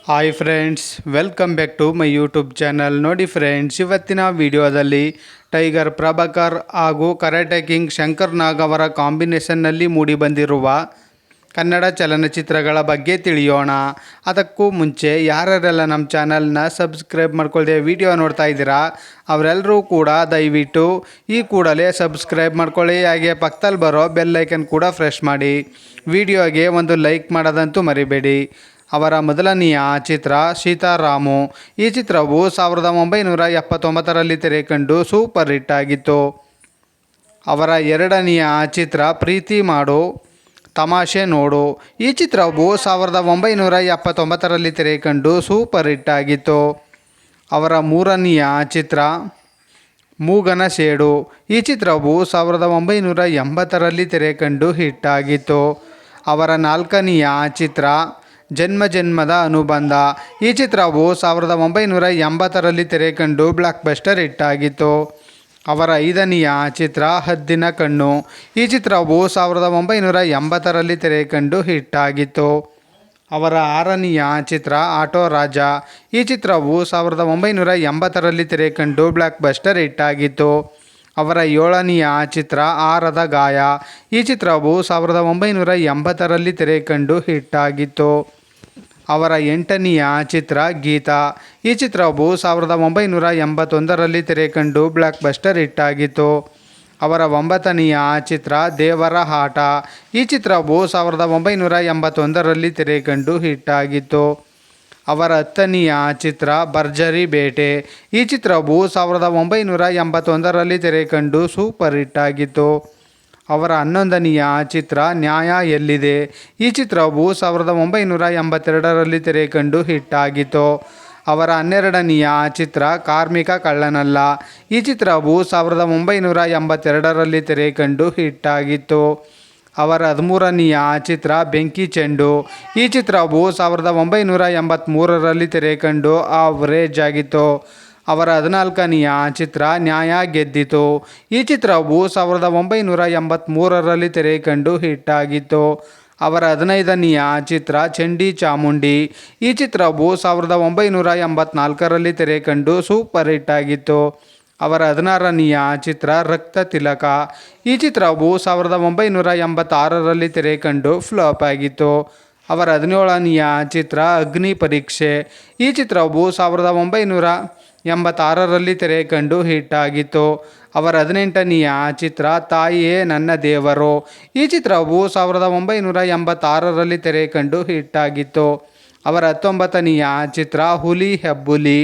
Hi friends, welcome back to my YouTube channel. ನೋಡಿ friends, ಇವತ್ತಿನ ವಿಡಿಯೋದಲ್ಲಿ ಟೈಗರ್ ಪ್ರಭಾಕರ್ ಹಾಗೂ ಕರಾಟೆ ಕಿಂಗ್ ಶಂಕರ್ ನಾಗ್ ಅವರ ಕಾಂಬಿನೇಷನ್ನಲ್ಲಿ ಮೂಡಿಬಂದಿರುವ ಕನ್ನಡ ಚಲನಚಿತ್ರಗಳ ಬಗ್ಗೆ ತಿಳಿಯೋಣ. ಅದಕ್ಕೂ ಮುಂಚೆ ಯಾರೆಲ್ಲ ನಮ್ಮ ಚಾನಲ್ನ ಸಬ್ಸ್ಕ್ರೈಬ್ ಮಾಡ್ಕೊಳ್ಳದೆ ವಿಡಿಯೋ ನೋಡ್ತಾ ಇದ್ದೀರಾ ಅವರೆಲ್ಲರೂ ಕೂಡ ದಯವಿಟ್ಟು ಈ ಕೂಡಲೇ ಸಬ್ಸ್ಕ್ರೈಬ್ ಮಾಡ್ಕೊಳ್ಳಿ. ಹಾಗೆ ಪಕ್ಕದಲ್ಲಿ ಬರೋ ಬೆಲ್ ಐಕನ್ ಕೂಡ ಪ್ರೆಸ್ ಮಾಡಿ. ವಿಡಿಯೋಗೆ ಒಂದು ಲೈಕ್ ಮಾಡೋದಂತೂ ಮರಿಬೇಡಿ. ಅವರ ಮೊದಲನೆಯ ಚಿತ್ರ ಸೀತಾರಾಮು. ಈ ಚಿತ್ರವು 1979ರಲ್ಲಿ ತೆರೆಕಂಡು ಸೂಪರ್ ಹಿಟ್ ಆಗಿತ್ತು. ಅವರ ಎರಡನೆಯ ಚಿತ್ರ ಪ್ರೀತಿ ಮಾಡು ತಮಾಷೆ ನೋಡು. ಈ ಚಿತ್ರವು 1979ರಲ್ಲಿ ತೆರೆಕಂಡು ಸೂಪರ್ ಹಿಟ್ ಆಗಿತ್ತು. ಅವರ ಮೂರನೆಯ ಚಿತ್ರ ಮೂಗನ ಸೇಡು. ಈ ಚಿತ್ರವು 1980ರಲ್ಲಿ ತೆರೆಕಂಡು ಹಿಟ್ ಆಗಿತ್ತು. ಅವರ ನಾಲ್ಕನೆಯ ಚಿತ್ರ ಜನ್ಮ ಜನ್ಮದ ಅನುಬಂಧ. ಈ ಚಿತ್ರವು 1980ರಲ್ಲಿ ತೆರೆಕಂಡು ಬ್ಲಾಕ್ ಬಸ್ಟರ್ ಹಿಟ್ ಆಗಿತ್ತು. ಅವರ ಐದನೆಯ ಚಿತ್ರ ಹದ್ದಿನ ಕಣ್ಣು. ಈ ಚಿತ್ರವು 1980ರಲ್ಲಿ ತೆರೆಕಂಡು ಹಿಟ್ ಆಗಿತ್ತು. ಅವರ ಆರನೆಯ ಚಿತ್ರ ಆಟೋ ರಾಜ. ಈ ಚಿತ್ರವು 1980ರಲ್ಲಿ ತೆರೆಕಂಡು ಬ್ಲಾಕ್ ಬಸ್ಟರ್ ಹಿಟ್ ಆಗಿತ್ತು. ಅವರ ಏಳನೆಯ ಚಿತ್ರ ಆರದ ಗಾಯ. ಈ ಚಿತ್ರವು 1980ರಲ್ಲಿ ತೆರೆಕಂಡು ಹಿಟ್ ಆಗಿತ್ತು. ಅವರ ಎಂಟನೆಯ ಚಿತ್ರ ಗೀತಾ. ಈ ಚಿತ್ರವು 1981ರಲ್ಲಿ ತೆರೆಕಂಡು ಬ್ಲಾಕ್ ಬಸ್ಟರ್ ಹಿಟ್ ಆಗಿತ್ತು. ಅವರ ಒಂಬತ್ತನೆಯ ಚಿತ್ರ ದೇವರ ಆಟ. ಈ ಚಿತ್ರವು 1981ರಲ್ಲಿ ತೆರೆಕಂಡು ಹಿಟ್ ಆಗಿತ್ತು. ಅವರ ಹತ್ತನೆಯ ಚಿತ್ರ ಭರ್ಜರಿ ಬೇಟೆ. ಈ ಚಿತ್ರವು 1981ರಲ್ಲಿ ತೆರೆಕಂಡು ಸೂಪರ್ ಹಿಟ್ ಆಗಿತ್ತು. ಅವರ 11ನೆಯ ಚಿತ್ರ ನ್ಯಾಯ ಎಲ್ಲಿದೆ. ಈ ಚಿತ್ರವು 1982ರಲ್ಲಿ ತೆರೆಕಂಡು ಹಿಟ್ ಆಗಿತ್ತು. ಅವರ 12ನೆಯ ಚಿತ್ರ ಕಾರ್ಮಿಕ ಕಳ್ಳನಲ್ಲ. ಈ ಚಿತ್ರವು 1982ರಲ್ಲಿ ತೆರೆಕಂಡು ಹಿಟ್ ಆಗಿತ್ತು. ಅವರ 13ನೆಯ ಚಿತ್ರ ಬೆಂಕಿ ಚೆಂಡು. ಈ ಚಿತ್ರವು 1983ರಲ್ಲಿ ತೆರೆಕಂಡು ಆವರೇಜ್ ಆಗಿತ್ತು. ಅವರ 14ನೆಯ ಚಿತ್ರ ನ್ಯಾಯ ಗೆದ್ದಿತು. ಈ ಚಿತ್ರವು 1983ರಲ್ಲಿ ತೆರೆಕಂಡು ಹಿಟ್ ಆಗಿತ್ತು. ಅವರ 15ನೆಯ ಚಿತ್ರ ಚಂಡಿ ಚಾಮುಂಡಿ. ಈ ಚಿತ್ರವು 1984ರಲ್ಲಿ ತೆರೆಕಂಡು ಸೂಪರ್ ಹಿಟ್ ಆಗಿತ್ತು. ಅವರ 16ನೆಯ ಚಿತ್ರ ರಕ್ತ ತಿಲಕ. ಈ ಚಿತ್ರವು 1986ರಲ್ಲಿ ತೆರೆಕಂಡು ಫ್ಲಾಪ್ ಆಗಿತ್ತು. ಅವರ 17ನೆಯ ಚಿತ್ರ ಅಗ್ನಿ ಪರೀಕ್ಷೆ. ಈ ಚಿತ್ರವು 1986ರಲ್ಲಿ ತೆರೆಕಂಡು ಹಿಟ್ ಆಗಿತ್ತು. ಅವರ 18ನೆಯ ಚಿತ್ರ ತಾಯಿಯೇ ನನ್ನ ದೇವರು. ಈ ಚಿತ್ರವು 1986ರಲ್ಲಿ ತೆರೆಕಂಡು ಹಿಟ್ ಆಗಿತ್ತು. ಅವರ 19ನೆಯ ಚಿತ್ರ ಹುಲಿ ಹೆಬ್ಬುಲಿ.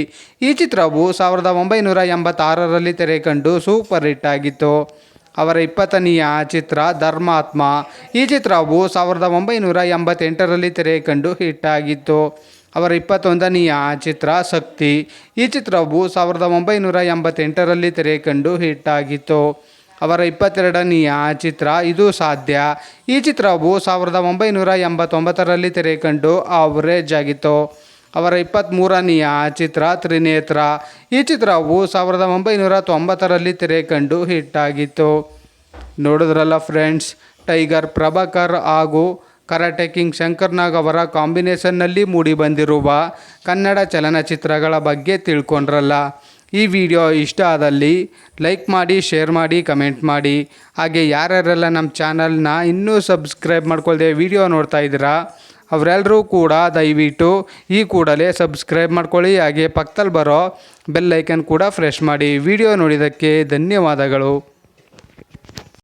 ಈ ಚಿತ್ರವು 1986ರಲ್ಲಿ ತೆರೆಕಂಡು ಸೂಪರ್ ಹಿಟ್ ಆಗಿತ್ತು. ಅವರ 20ನೆಯ ಚಿತ್ರ ಧರ್ಮಾತ್ಮ. ಈ ಚಿತ್ರವು 1988ರಲ್ಲಿ ತೆರೆಕಂಡು ಹಿಟ್ ಆಗಿತ್ತು. ಅವರ 21ನೆಯ ಚಿತ್ರ ಶಕ್ತಿ. ಈ ಚಿತ್ರವು 1988ರಲ್ಲಿ ತೆರೆಕಂಡು ಹಿಟ್ ಆಗಿತ್ತು. ಅವರ 22ನೆಯ ಚಿತ್ರ ಇದು ಸಾಧ್ಯ. ಈ ಚಿತ್ರವು 1989ರಲ್ಲಿ ತೆರೆಕಂಡು ಆವರೇಜ್ ಆಗಿತ್ತು. ಅವರ 23ನೆಯ ಚಿತ್ರ ತ್ರಿನೇತ್ರ. ಈ ಚಿತ್ರವು 1990ರಲ್ಲಿ ತೆರೆಕಂಡು ಹಿಟ್ ಆಗಿತ್ತು. ನೋಡಿದ್ರಲ್ಲ ಫ್ರೆಂಡ್ಸ್, ಟೈಗರ್ ಪ್ರಭಾಕರ್ ಹಾಗೂ ಕರಾಟೆ ಕಿಂಗ್ ಶಂಕರ್ ನಾಗ್ ಅವರ ಕಾಂಬಿನೇಷನ್ನಲ್ಲಿ ಮೂಡಿಬಂದಿರುವ ಕನ್ನಡ ಚಲನಚಿತ್ರಗಳ ಬಗ್ಗೆ ತಿಳ್ಕೊಂಡ್ರಲ್ಲ. ಈ ವಿಡಿಯೋ ಇಷ್ಟ ಆದಲ್ಲಿ ಲೈಕ್ ಮಾಡಿ, ಶೇರ್ ಮಾಡಿ, ಕಮೆಂಟ್ ಮಾಡಿ. ಹಾಗೆ ಯಾರ್ಯಾರೆಲ್ಲ ನಮ್ಮ ಚಾನಲ್ನ ಇನ್ನೂ ಸಬ್ಸ್ಕ್ರೈಬ್ ಮಾಡ್ಕೊಳ್ದೆ ವಿಡಿಯೋ ನೋಡ್ತಾ ಇದ್ದೀರಾ ಅವರೆಲ್ಲರೂ ಕೂಡ ದಯವಿಟ್ಟು ಈ ಕೂಡಲೇ ಸಬ್ಸ್ಕ್ರೈಬ್ ಮಾಡ್ಕೊಳ್ಳಿ. ಹಾಗೆ ಪಕ್ಕದಲ್ಲಿ ಬರೋ ಬೆಲ್ ಐಕನ್ ಕೂಡ ಪ್ರೆಸ್ ಮಾಡಿ. ವಿಡಿಯೋ ನೋಡಿದ್ದಕ್ಕೆ ಧನ್ಯವಾದಗಳು.